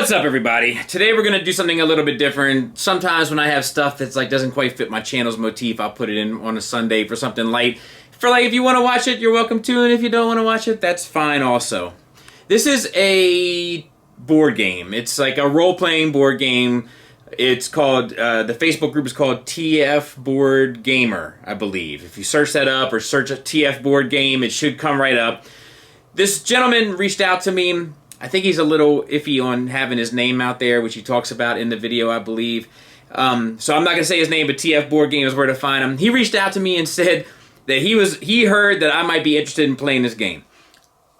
What's up, everybody? Today we're gonna do something a little bit different. Sometimes when I have stuff that's like doesn't quite fit my channel's motif, I'll put it in on a Sunday for something light. For like, if you want to watch it, you're welcome to, and if you don't want to watch it, that's fine also. This is a board game. It's like a role-playing board game. It's called, the Facebook group is called TF Board Gamer, I believe. If you search that up or search a TF Board Game, it should come right up. This gentleman reached out to me. I think he's a little iffy on having his name out there, which he talks about in the video, I believe. So I'm not going to say his name, but TF Board Game is where to find him. He reached out to me and said that he heard that I might be interested in playing this game.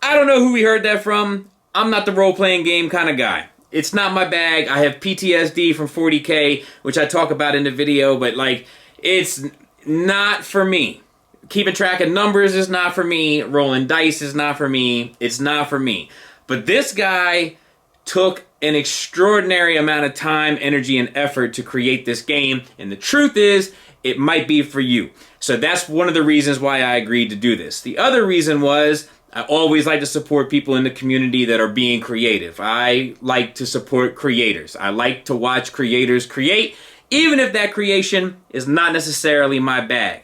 I don't know who he heard that from. I'm not the role-playing game kind of guy. It's not my bag. I have PTSD from 40K, which I talk about in the video, but like, it's not for me. Keeping track of numbers is not for me. Rolling dice is not for me. It's not for me. But this guy took an extraordinary amount of time, energy, and effort to create this game. And the truth is, it might be for you. So that's one of the reasons why I agreed to do this. The other reason was, I always like to support people in the community that are being creative. I like to support creators. I like to watch creators create, even if that creation is not necessarily my bag.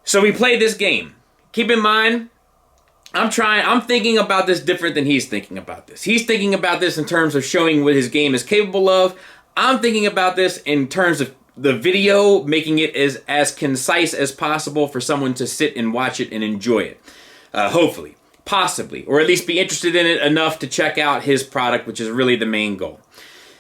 So we played this game. Keep in mind, I'm thinking about this different than he's thinking about this. He's thinking about this in terms of showing what his game is capable of. I'm thinking about this in terms of the video, making it as concise as possible for someone to sit and watch it and enjoy it. Hopefully, possibly, or at least be interested in it enough to check out his product, which is really the main goal.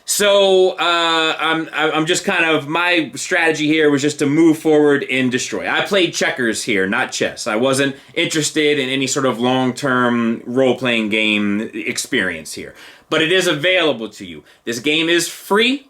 So I'm just kind of, my strategy here was just to move forward and destroy. I played checkers here, not chess. I wasn't interested in any sort of long-term role-playing game experience here. But it is available to you. This game is free.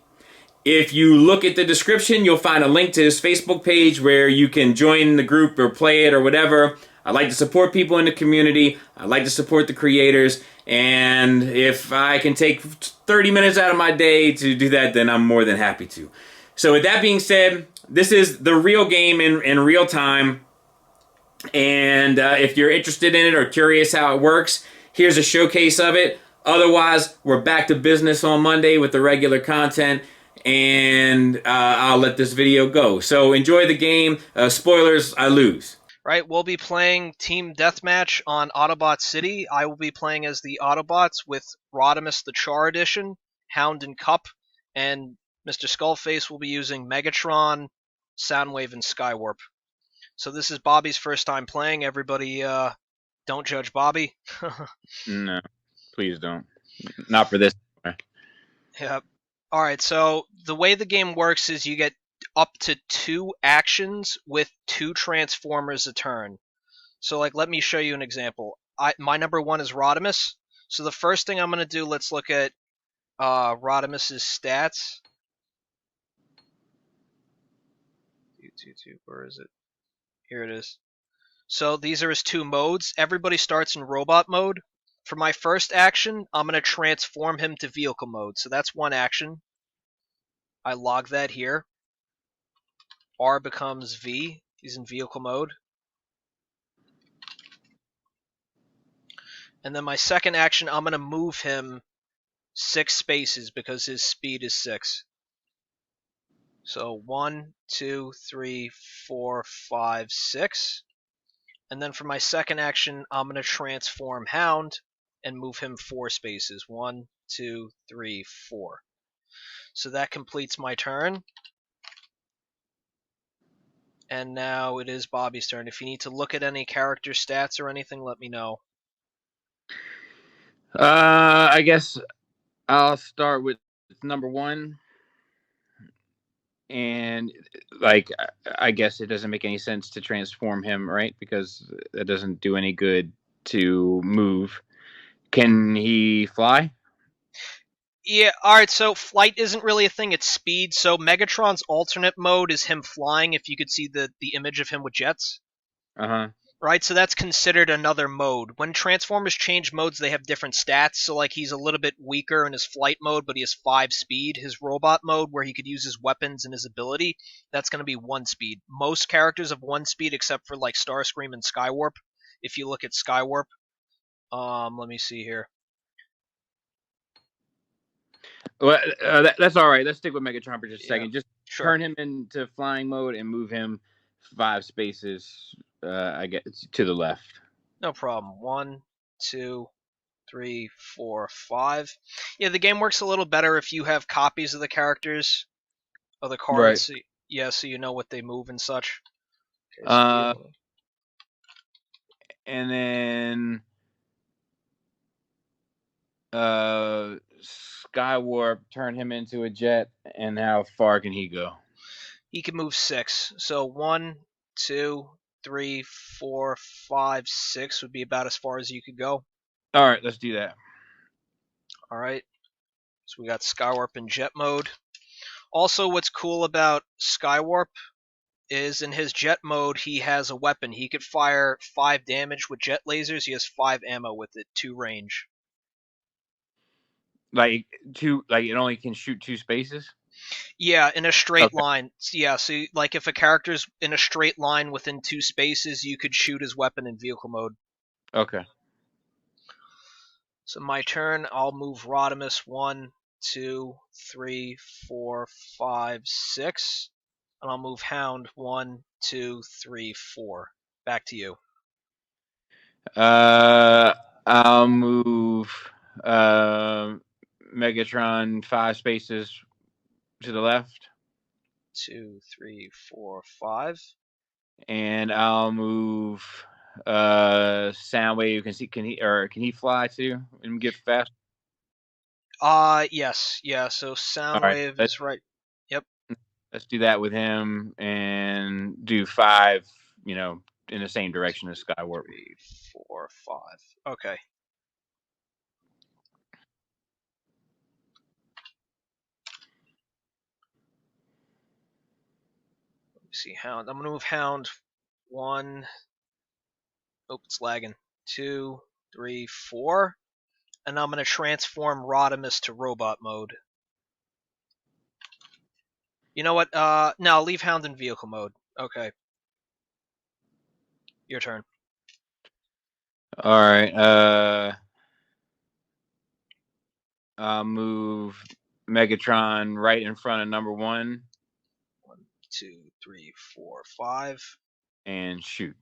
If you look at the description, you'll find a link to his Facebook page where you can join the group or play it or whatever. I like to support people in the community. I like to support the creators. And if I can take 30 minutes out of my day to do that, then I'm more than happy to. So with that being said, this is the real game in real time. And if you're interested in it or curious how it works, here's a showcase of it. Otherwise, we're back to business on Monday with the regular content. And I'll let this video go. So enjoy the game. Spoilers, I lose. Right, we'll be playing Team Deathmatch on Autobot City. I will be playing as the Autobots with Rodimus the Char Edition, Hound and Cup, and Mr. Skullface will be using Megatron, Soundwave, and Skywarp. So this is Bobby's first time playing. Everybody, don't judge Bobby. No, please don't. Not for this. Yep. Alright, so the way the game works is you get up to 2 actions with 2 transformers a turn. So like, let me show you an example. My number 1 is Rodimus. So the first thing I'm going to do, let's look at Rodimus's stats. Where is it? Here it is. So these are his 2 modes. Everybody starts in robot mode. For my first action, I'm going to transform him to vehicle mode. So that's 1 action. I log that here. R becomes V. He's in vehicle mode. And then my second action, I'm going to move him 6 spaces because his speed is 6. So 1, 2, 3, 4, 5, 6. And then for my second action, I'm going to transform Hound and move him 4 spaces. 1, 2, 3, 4. So that completes my turn. And now it is Bobby's turn. If you need to look at any character stats or anything, let me know. I guess I'll start with number 1. And like, I guess it doesn't make any sense to transform him, right? Because it doesn't do any good to move. Can he fly? Yeah, alright, so flight isn't really a thing, it's speed. So Megatron's alternate mode is him flying, if you could see the image of him with jets. Uh-huh. Right, so that's considered another mode. When Transformers change modes, they have different stats. So like, he's a little bit weaker in his flight mode, but he has 5 speed. His robot mode, where he could use his weapons and his ability, that's going to be 1 speed. Most characters have 1 speed, except for like Starscream and Skywarp. If you look at Skywarp, let me see here. Well, that's all right. Let's stick with Megatron for just a Yeah, second. Just sure. turn him into flying mode and move him 5 spaces, I guess, to the left. No problem. 1, 2, 3, 4, 5. Yeah, the game works a little better if you have copies of the characters of the Right. cards. So, yeah, so you know what they move and such. Okay, so Uh, vehicle. and then uh, Skywarp, turn him into a jet, and how far can he go? He can move 6. So 1, 2, 3, 4, 5, 6 would be about as far as you could go. All right, let's do that. All right. So we got Skywarp in jet mode. Also, what's cool about Skywarp is in his jet mode, he has a weapon. He could fire 5 damage with jet lasers. He has 5 ammo with it, 2 range. Like it only can shoot 2 spaces. Yeah, in a straight Okay. line. Yeah, so like if a character's in a straight line within 2 spaces, you could shoot his weapon in vehicle mode. Okay. So my turn, I'll move Rodimus 1, 2, 3, 4, 5, 6. And I'll move Hound 1, 2, 3, 4. Back to you. I'll move uh, Megatron 5 spaces to the left, 2, 3, 4, 5. and I'll move Soundwave. Can he fly too and get fast? Yes, yeah. So All right, Soundwave is right. Yep. let's do that with him and do 5. In the same 2, direction as Skywarp. 3, 4, 5. Okay. Let me see Hound. I'm gonna move Hound 1. Oh, it's lagging. 2, 3, 4. And I'm gonna transform Rodimus to robot mode. You know what? No, leave Hound in vehicle mode. Okay. Your turn. All right. I'll move Megatron right in front of number 1 1, 2, 3, 4, 5. and shoot.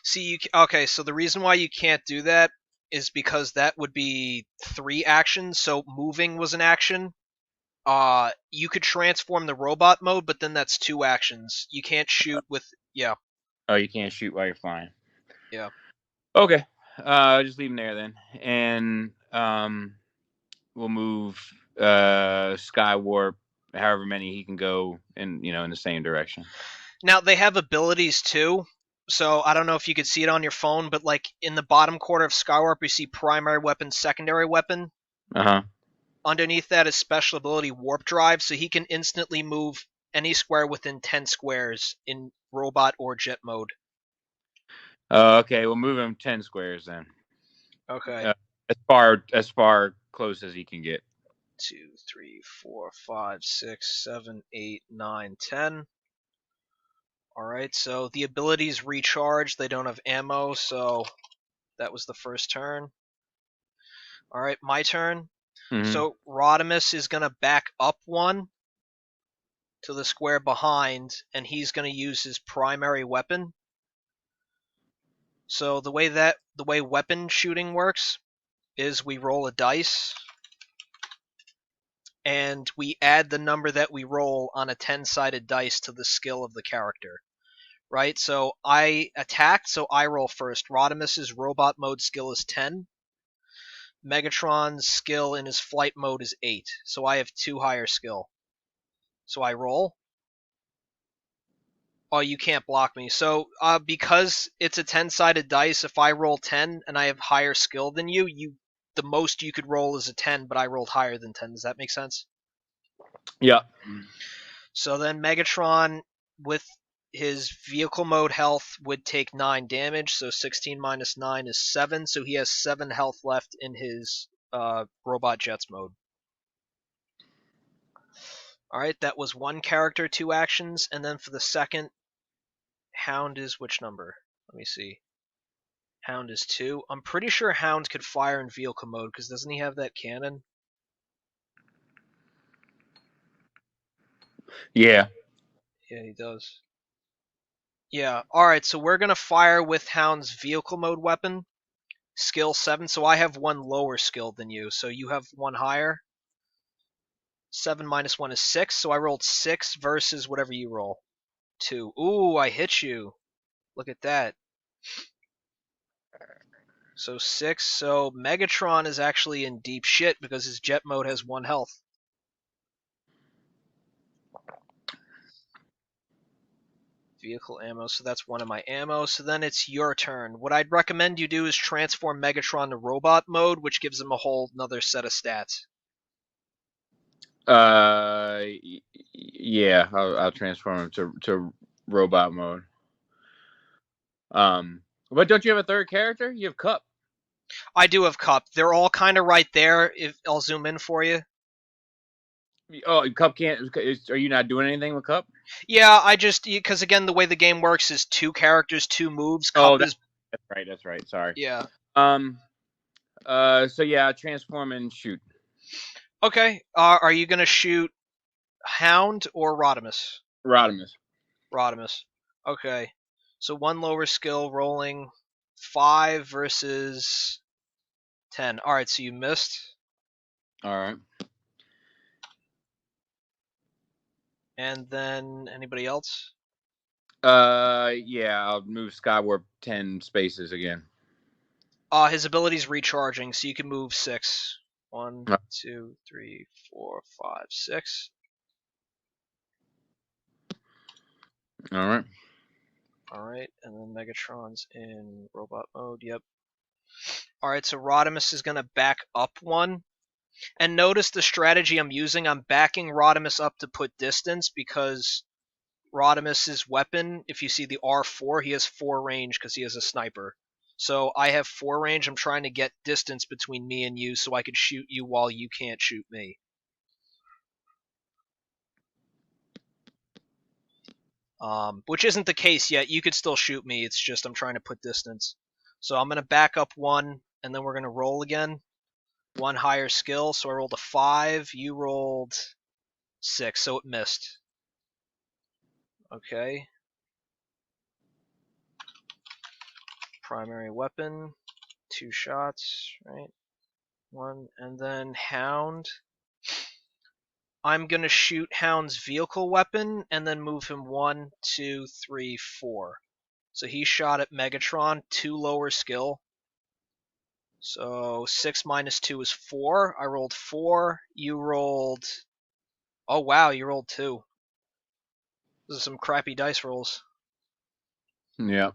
See, okay, so the reason why you can't do that is because that would be 3 actions. So moving was an action. You could transform the robot mode, but then that's 2 actions. You can't shoot with. Yeah, Oh, you can't shoot while you're flying. yeah. Okay. Just leave him there then, and we'll move Skywarp however many he can go in the same direction. Now they have abilities too. So I don't know if you could see it on your phone, but like in the bottom corner of Skywarp, you see primary weapon, secondary weapon. Uh-huh. Underneath that is special ability Warp Drive, so he can instantly move any square within 10 squares in robot or jet mode. Okay, we'll move him 10 squares then. Okay. As far close as he can get. 2, 3, 4, 5, 6, 7, 8, 9, 10. Alright, so the abilities recharge. They don't have ammo, so that was the first turn. Alright, my turn. Mm-hmm. So Rodimus is going to back up 1 to the square behind, and he's going to use his primary weapon. So the way weapon shooting works is we roll a dice, and we add the number that we roll on a 10-sided dice to the skill of the character. Right? So I attacked, so I roll first. Rodimus's robot mode skill is 10. Megatron's skill in his flight mode is 8. So I have 2 higher skill. So I roll. Oh, you can't block me. So because it's a 10-sided dice, if I roll 10 and I have higher skill than you, the most you could roll is a 10, but I rolled higher than 10. Does that make sense? Yeah. So then Megatron, with his vehicle mode health, would take 9 damage. So 16 minus 9 is 7. So he has 7 health left in his robot jets mode. Alright, that was 1 character, 2 actions. And then for the second, Hound is which number? Let me see. Hound is 2. I'm pretty sure Hound could fire in vehicle mode, because doesn't he have that cannon? Yeah. Yeah, he does. Yeah, alright, so we're gonna fire with Hound's vehicle mode weapon, skill 7, so I have one lower skill than you, so you have one higher. 7 minus 1 is 6, so I rolled 6 versus whatever you roll. 2. Ooh, I hit you. Look at that. So 6, so Megatron is actually in deep shit because his jet mode has 1 health. Vehicle ammo, so that's one of my ammo. So then it's your turn. What I'd recommend you do is transform Megatron to robot mode, which gives him a whole another set of stats. Yeah, I'll transform him to robot mode. But don't you have a third character? You have Cup. I do have Cup. They're all kind of right there. If I'll zoom in for you. Oh, Cup can't. Are you not doing anything with Cup? Yeah, I just because again the way the game works is 2 characters, 2 moves. Cup Oh, is that's right. That's right. Sorry. yeah. Um. So yeah, transform and shoot. Okay. Are you gonna shoot Hound or Rodimus? Rodimus. Rodimus. Okay. So one lower skill rolling 5 versus 10. Alright, so you missed. All right. And then anybody else? Yeah, I'll move Skywarp 10 spaces again. His ability's recharging, so you can move 6. 1, All 2, 3, 4, 5, 6. right. Alright, and then Megatron's in robot mode, yep. Alright, so Rodimus is gonna back up 1. And notice the strategy I'm using. I'm backing Rodimus up to put distance because Rodimus's weapon, if you see the R4, he has 4 range because he has a sniper. So I have 4 range. I'm trying to get distance between me and you so I could shoot you while you can't shoot me. Which isn't the case yet. You could still shoot me. It's just I'm trying to put distance. So I'm going to back up 1, and then we're going to roll again. 1 higher skill. So I rolled a 5. You rolled 6, so it missed. Okay. Primary weapon. 2 shots, right? 1, and then Hound. I'm gonna shoot Hound's vehicle weapon and then move him 1, 2, 3, 4. So he shot at Megatron, 2 lower skill. So 6 minus 2 is 4. I rolled 4. You rolled. Oh wow, you rolled 2. Those are some crappy dice rolls. Yeah.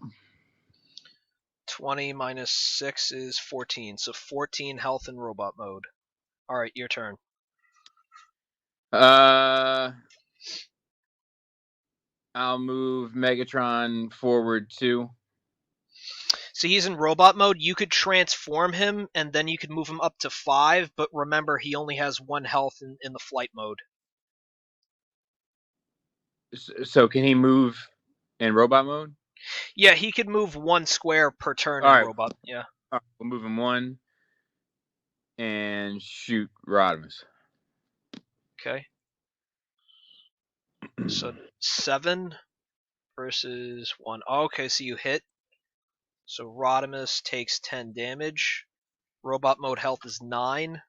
20 minus 6 is 14. So 14 health in robot mode. Alright, your turn. I'll move Megatron forward 2. So he's in robot mode. You could transform him, and then you could move him up to 5, but remember, he only has 1 health in the flight mode. So can he move in robot mode? Yeah, he could move 1 square per turn All in right. robot. Yeah. All right. We'll move him 1 and shoot Rodimus. Okay. So 7 versus 1. Okay, so you hit. So Rodimus takes 10 damage. Robot mode health is 9.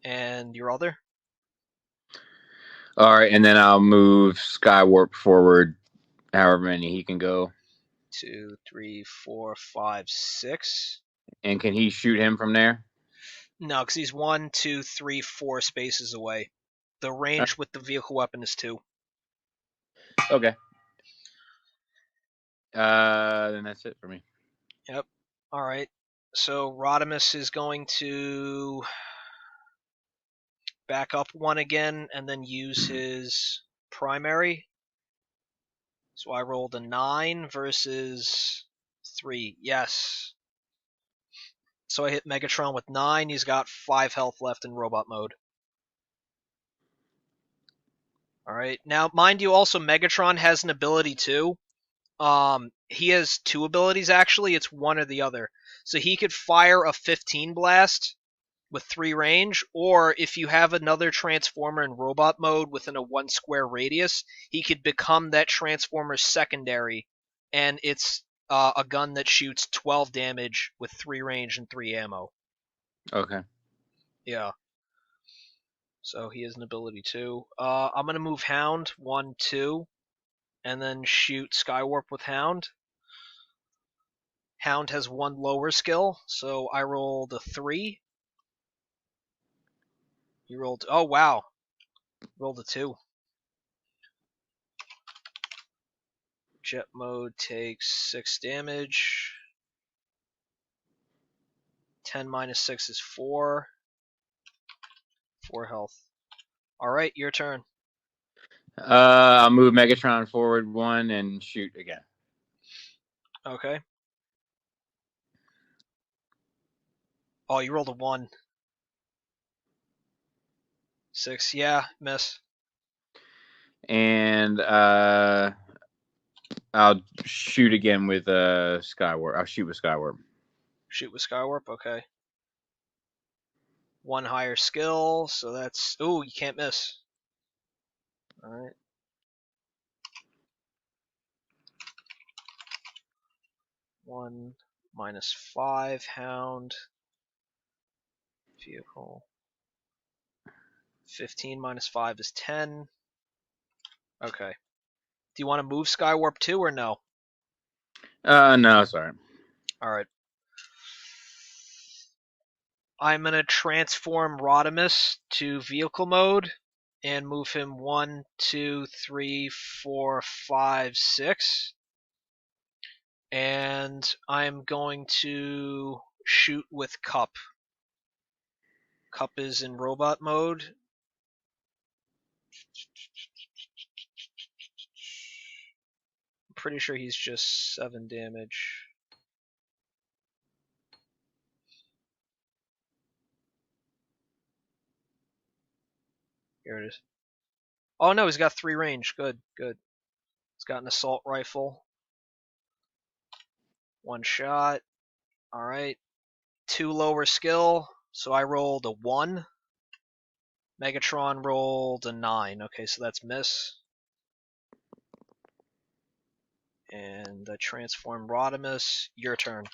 And your other? All right, and then I'll move Skywarp forward however many he can go. 2, 3, 4, 5, 6. And can he shoot him from there? No, because he's 1, 2, 3, 4 spaces away. The range with the vehicle weapon is 2. Okay. Then that's it for me. Yep. Alright. So Rodimus is going to back up 1 again and then use his primary. So I rolled a 9 versus 3. Yes. So I hit Megatron with 9. He's got 5 health left in robot mode. Alright. Now, mind you, also, Megatron has an ability too. He has 2 abilities actually. It's one or the other. So he could fire a 15 blast, with 3 range, or if you have another Transformer in robot mode within a 1 square radius, he could become that Transformer's secondary, and it's a gun that shoots 12 damage with 3 range and 3 ammo. Okay. Yeah. So he has an ability too. I'm gonna move Hound 1, 2, and then shoot Skywarp with Hound. Hound has 1 lower skill, so I rolled a 3. You rolled. Oh wow, rolled a 2. Jet mode takes 6 damage. 10 minus 6 is 4. 4 health. Alright, your turn. I'll move Megatron forward 1 and shoot again. Okay. Oh, you rolled a 1. 6. Yeah, miss. And I'll shoot again with Skywarp. I'll shoot with Skywarp. Shoot with Skywarp. Okay. 1 higher skill, so that's. Ooh, you can't miss. Alright. One minus 5, Hound. Vehicle. 15 minus 5 is 10. Okay. Do you want to move Skywarp too, or no? No, sorry. Alright. I'm going to transform Rodimus to vehicle mode and move him 1, 2, 3, 4, 5, 6. And I'm going to shoot with Cup. Cup is in robot mode. I'm pretty sure he's just 7 damage. Here it is. Oh no, he's got 3 range. Good, good. He's got an assault rifle. 1 shot. Alright. 2 lower skill. So I rolled a 1. Megatron rolled a 9. Okay, so that's miss. And I transform Rodimus. Your turn.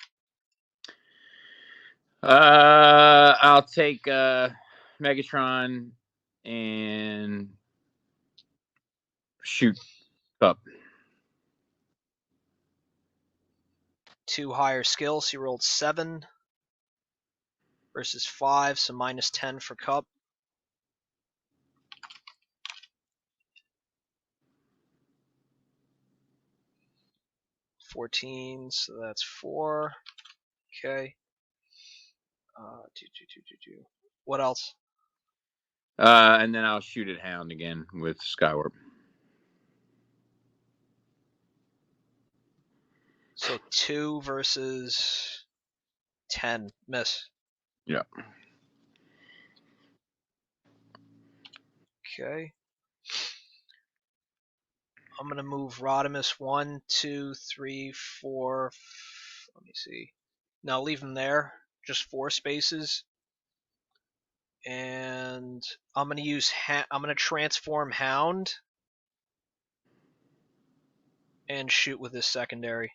I'll take Megatron and shoot up. 2 higher skills. He rolled 7 versus 5, so minus 10 for Cup. $14, so that's 4. Okay. What else? And then I'll shoot at Hound again with Skywarp. So 2 versus 10. Miss. Yeah. Okay. I'm going to move Rodimus 1, 2, 3, 4. Let me see. No, leave him there. Just 4 spaces. And I'm going to use. I'm going to transform Hound and shoot with his secondary.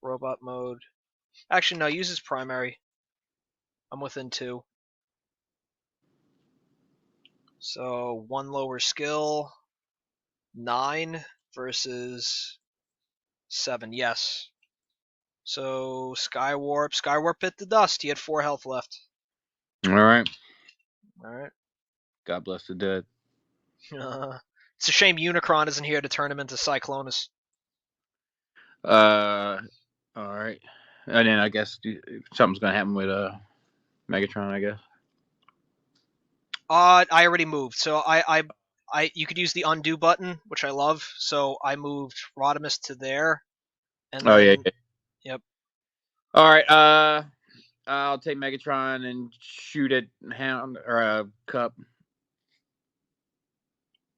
Robot mode. Actually, no, use his primary. I'm within 2. So 1 lower skill. 9 versus 7. Yes. So Skywarp. Skywarp bit the dust. He had 4 health left. All right. Alright. God bless the dead. It's a shame Unicron isn't here to turn him into Cyclonus. All right. And then I guess something's gonna happen with Megatron. I guess. I already moved, so you could use the undo button, which I love. So I moved Rodimus to there, and Oh then yeah. yep. All right. I'll take Megatron and shoot at Hound or Cup.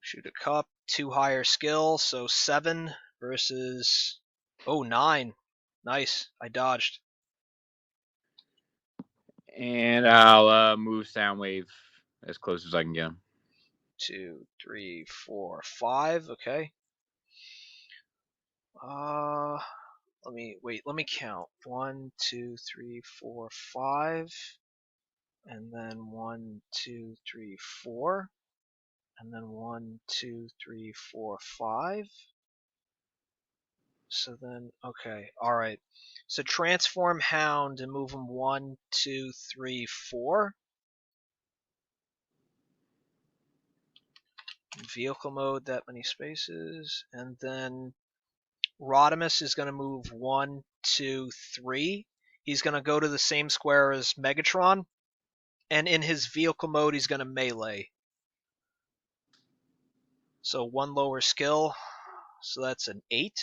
Shoot a Cup. 2 higher skill, so 7 versus 9. Nice. I dodged. And I'll move Soundwave as close as I can get him. 2, 3, 4, 5. Okay. Let me count. 1, 2, 3, 4, 5. And then 1, 2, 3, 4. And then 1, 2, 3, 4, 5. So then, okay, alright. So transform Hound and move him 1, 2, 3, 4. Vehicle mode, that many spaces. And then Rodimus is going to move 1, 2, 3. He's going to go to the same square as Megatron. And in his vehicle mode, he's going to melee. So 1 lower skill. So that's an 8.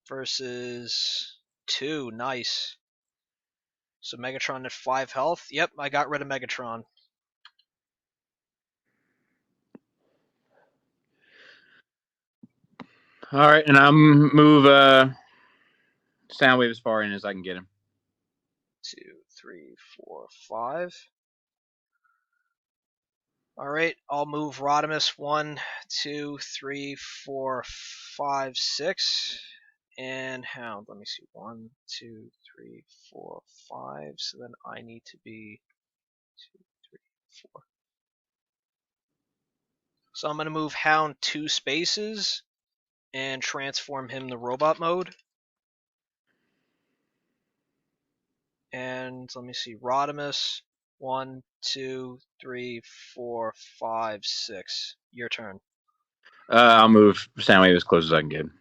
Versus 2. Nice. So Megatron at 5 health. Yep, I got rid of Megatron. All right, and I'll move Soundwave as far in as I can get him. 2, 3, 4, 5. Alright, I'll move Rodimus 1, 2, 3, 4, 5, 6. And Hound, let me see. 1, 2, 3, 4, 5. So then I need to be 2, 3, 4. So I'm going to move Hound 2 spaces and transform him to robot mode. And let me see. Rodimus 1, 2, 3, 4, 5, 6. Your turn. I'll move Soundwave as close as I can get him.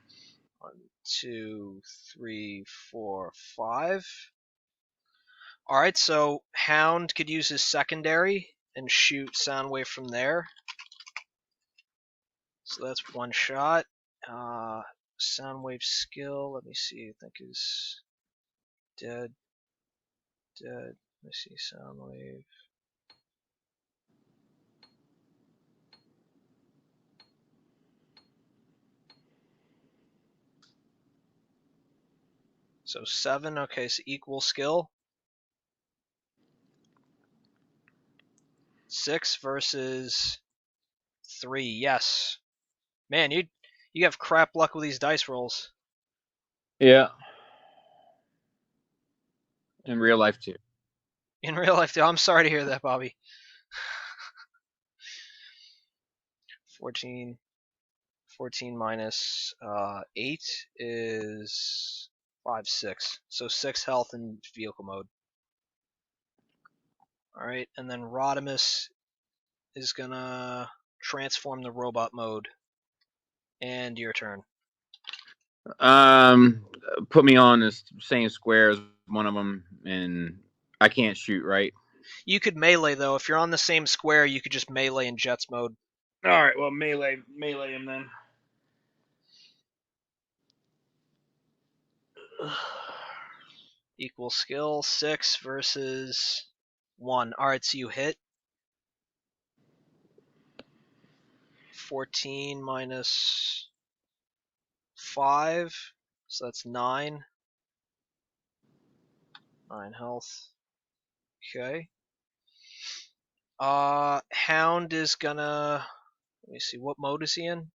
1, 2, 3, 4, 5. Alright, so Hound could use his secondary and shoot Soundwave from there. So that's 1 shot. Soundwave skill, let me see, I think is dead. Let me see, Soundwave. So 7, okay, so equal skill. 6 versus 3, yes. Man, you have crap luck with these dice rolls. Yeah. In real life too. In real life, I'm sorry to hear that, Bobby. 14 minus 8 is 5, 6. So 6 health in vehicle mode. Alright, and then Rodimus is gonna transform the robot mode. And your turn. Put me on the same square as one of them, and I can't shoot, right? You could melee, though. If you're on the same square, you could just melee in Jets mode. All right, well, melee him then. Equal skill, 6 versus 1. Alright, so you hit. 14 minus 5, so that's 9. 9 health. Okay. Hound is gonna... Let me see, what mode is he in?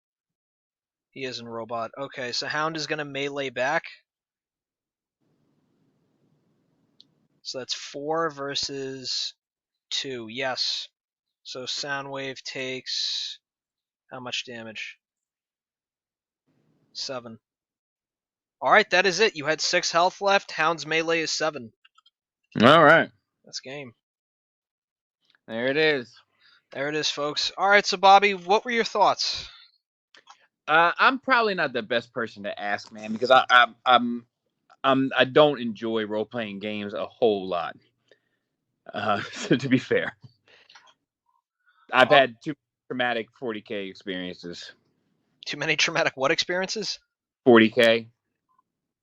He is in robot. Okay, so Hound is gonna melee back. So that's 4 versus 2. Yes. So Soundwave takes... How much damage? 7. Alright, that is it. You had 6 health left. Hound's melee is 7. All right. That's game. There it is. There it is, folks. Alright, so Bobby, what were your thoughts? I'm probably not the best person to ask, man, because I don't enjoy role playing games a whole lot. To be fair, I've had too traumatic 40K experiences. Too many traumatic what experiences? 40K.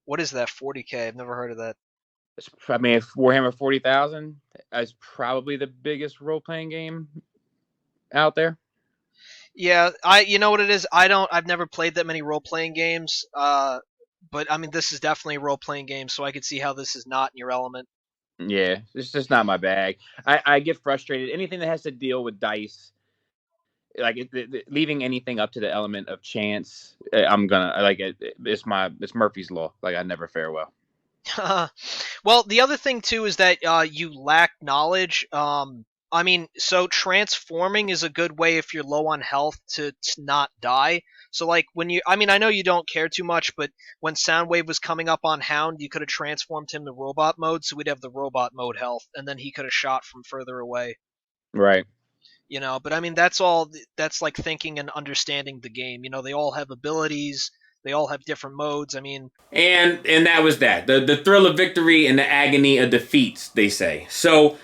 What is that, 40K? I've never heard of that. I mean, if Warhammer 40,000 is probably the biggest role playing game out there. Yeah, you know what it is? I've never played that many role-playing games. But I mean, this is definitely a role-playing game, so I could see how this is not in your element. Yeah, it's just not my bag. I get frustrated. Anything that has to deal with dice, like leaving anything up to the element of chance, I'm gonna like it. It's Murphy's law. Like I never fare well. Well, the other thing too is that you lack knowledge. I mean, so transforming is a good way if you're low on health to not die. So like when you, I mean, I know you don't care too much, but when Soundwave was coming up on Hound, you could have transformed him to robot mode, so we'd have the robot mode health, and then he could have shot from further away. Right. But I mean, that's all. That's like thinking and understanding the game. They all have abilities. They all have different modes. I mean, And that was that. The thrill of victory and the agony of defeat, they say. So,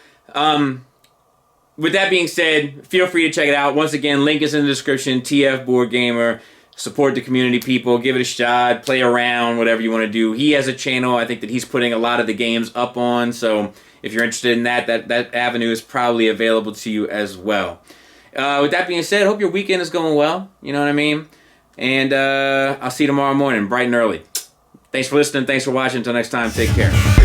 with that being said, feel free to check it out. Once again, link is in the description. TF Board Gamer. Support the community, people. Give it a shot. Play around. Whatever you want to do. He has a channel, I think, that he's putting a lot of the games up on. So if you're interested in that avenue is probably available to you as well. With that being said, I hope your weekend is going well. You know what I mean? And I'll see you tomorrow morning, bright and early. Thanks for listening. Thanks for watching. Until next time, take care.